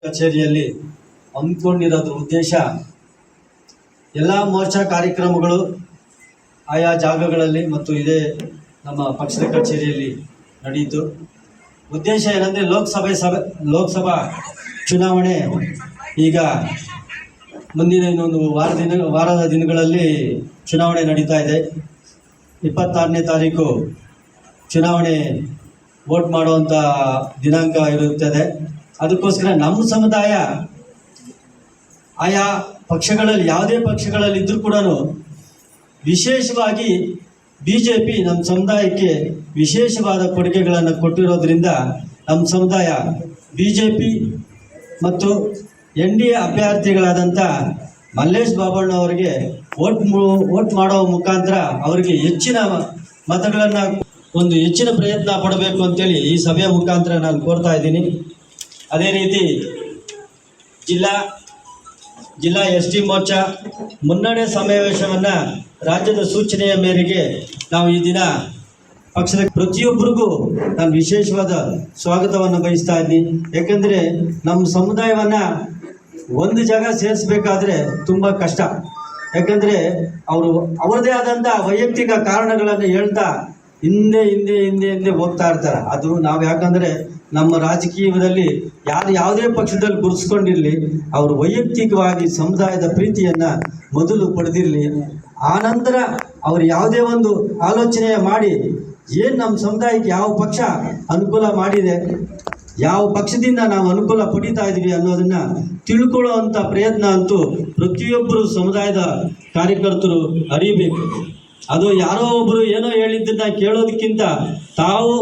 ಕಚೇರಿಯಲ್ಲಿ ಹಮ್ಮಿಕೊಂಡಿರೋದ್ರ ಉದ್ದೇಶ ಎಲ್ಲ ಮೋರ್ಚಾ ಕಾರ್ಯಕ್ರಮಗಳು ಆಯಾ ಜಾಗಗಳಲ್ಲಿ ಮತ್ತು ಇದೇ ನಮ್ಮ ಪಕ್ಷದ ಕಚೇರಿಯಲ್ಲಿ ನಡೆಯಿತು. ಉದ್ದೇಶ ಏನಂದರೆ ಲೋಕಸಭಾ ಚುನಾವಣೆ ಈಗ ಮುಂದಿನ ಇನ್ನೊಂದು ವಾರದ ದಿನಗಳಲ್ಲಿ ಚುನಾವಣೆ ನಡೀತಾ ಇದೆ. 26ನೇ ತಾರೀಕು ಚುನಾವಣೆ ವೋಟ್ ಮಾಡುವಂಥ ದಿನಾಂಕ ಇರುತ್ತದೆ. ಅದಕ್ಕೋಸ್ಕರ ನಮ್ಮ ಸಮುದಾಯ ಆಯಾ ಪಕ್ಷಗಳಲ್ಲಿ ಯಾವುದೇ ಪಕ್ಷಗಳಲ್ಲಿ ಇದ್ದರೂ ಕೂಡ ವಿಶೇಷವಾಗಿ BJP ನಮ್ಮ ಸಮುದಾಯಕ್ಕೆ ವಿಶೇಷವಾದ ಕೊಡುಗೆಗಳನ್ನು ಕೊಟ್ಟಿರೋದ್ರಿಂದ ನಮ್ಮ ಸಮುದಾಯ BJP ಮತ್ತು NDA ಅಭ್ಯರ್ಥಿಗಳಾದಂಥ ಮಲ್ಲೇಶ್ ಬಾಬಣ್ಣ ಅವರಿಗೆ ವೋಟ್ ಮಾಡೋ ಮುಖಾಂತರ ಅವರಿಗೆ ಹೆಚ್ಚಿನ ಮತಗಳನ್ನು ಒಂದು ಹೆಚ್ಚಿನ ಪ್ರಯತ್ನ ಪಡಬೇಕು ಅಂತೇಳಿ ಈ ಸಭೆಯ ಮುಖಾಂತರ ನಾನು ಕೋರ್ತಾ ಇದ್ದೀನಿ. ಅದೇ ರೀತಿ ಜಿಲ್ಲಾ ST ಮೋರ್ಚಾ ಮುನ್ನಡೆ ಸಮಾವೇಶವನ್ನು ರಾಜ್ಯದ ಸೂಚನೆಯ ಮೇರೆಗೆ ನಾವು ಈ ದಿನ ಪಕ್ಷದ ಪ್ರತಿಯೊಬ್ಬರಿಗೂ ನಾನು ವಿಶೇಷವಾದ ಸ್ವಾಗತವನ್ನು ಬಯಸ್ತಾ ಇದ್ದೀನಿ. ಯಾಕೆಂದರೆ ನಮ್ಮ ಸಮುದಾಯವನ್ನು ಒಂದು ಜಾಗ ಸೇರಿಸಬೇಕಾದ್ರೆ ತುಂಬ ಕಷ್ಟ. ಯಾಕಂದರೆ ಅವರದೇ ಆದಂಥ ವೈಯಕ್ತಿಕ ಕಾರಣಗಳನ್ನು ಹೇಳ್ತಾ ಹಿಂದೆ ಹೋಗ್ತಾ ಇರ್ತಾರೆ. ಅದು ನಾವು ಯಾಕಂದರೆ ನಮ್ಮ ರಾಜಕೀಯದಲ್ಲಿ ಯಾವುದೇ ಪಕ್ಷದಲ್ಲಿ ಗುರುತಿಸ್ಕೊಂಡಿರಲಿ, ಅವರು ವೈಯಕ್ತಿಕವಾಗಿ ಸಮುದಾಯದ ಪ್ರೀತಿಯನ್ನು ಮೊದಲು ಪಡೆದಿರಲಿ. ಆನಂತರ ಅವರು ಯಾವುದೇ ಒಂದು ಆಲೋಚನೆ ಮಾಡಿ ಏನು ನಮ್ಮ ಸಮುದಾಯಕ್ಕೆ ಯಾವ ಪಕ್ಷ ಅನುಕೂಲ ಮಾಡಿದೆ, ಯಾವ ಪಕ್ಷದಿಂದ ನಾವು ಅನುಕೂಲ ಪಡೀತಾ ಇದ್ದೀವಿ ಅನ್ನೋದನ್ನು ತಿಳ್ಕೊಳ್ಳುವಂಥ ಪ್ರಯತ್ನ ಅಂತೂ ಪ್ರತಿಯೊಬ್ಬರು ಸಮುದಾಯದ ಕಾರ್ಯಕರ್ತರು ಅರಿಬೇಕು. ಅದು ಯಾರೋ ಒಬ್ಬರು ಏನೋ ಹೇಳಿದ್ದನ್ನ ಕೇಳೋದಕ್ಕಿಂತ ತಾವು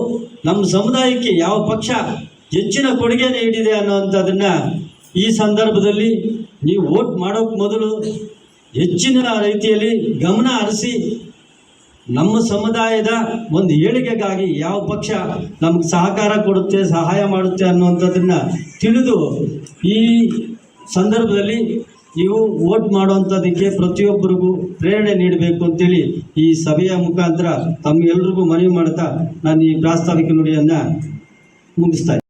ನಮ್ಮ ಸಮುದಾಯಕ್ಕೆ ಯಾವ ಪಕ್ಷ ಹೆಚ್ಚಿನ ಕೊಡುಗೆ ನೀಡಿದೆ ಅನ್ನೋವಂಥದ್ದನ್ನು ಈ ಸಂದರ್ಭದಲ್ಲಿ ನೀವು ವೋಟ್ ಮಾಡೋಕ್ಕೆ ಮೊದಲು ಹೆಚ್ಚಿನ ರೀತಿಯಲ್ಲಿ ಗಮನ ಹರಿಸಿ ನಮ್ಮ ಸಮುದಾಯದ ಒಂದು ಏಳಿಗೆಗಾಗಿ ಯಾವ ಪಕ್ಷ ನಮ್ಗೆ ಸಹಕಾರ ಕೊಡುತ್ತೆ, ಸಹಾಯ ಮಾಡುತ್ತೆ ಅನ್ನುವಂಥದ್ದನ್ನು ತಿಳಿದು ಈ ಸಂದರ್ಭದಲ್ಲಿ ನೀವು ವೋಟ್ ಮಾಡುವಂಥದ್ದಕ್ಕೆ ಪ್ರತಿಯೊಬ್ಬರಿಗೂ ಪ್ರೇರಣೆ ನೀಡಬೇಕು ಅಂತೇಳಿ ಈ ಸಭೆಯ ಮುಖಾಂತರ ತಮ್ಮೆಲ್ಲರಿಗೂ ಮನವಿ ಮಾಡ್ತಾ ನಾನು ಈ ಪ್ರಾಸ್ತಾವಿಕ ನುಡಿಯನ್ನು ಮುಗಿಸ್ತಾ ಇದ್ದೀನಿ.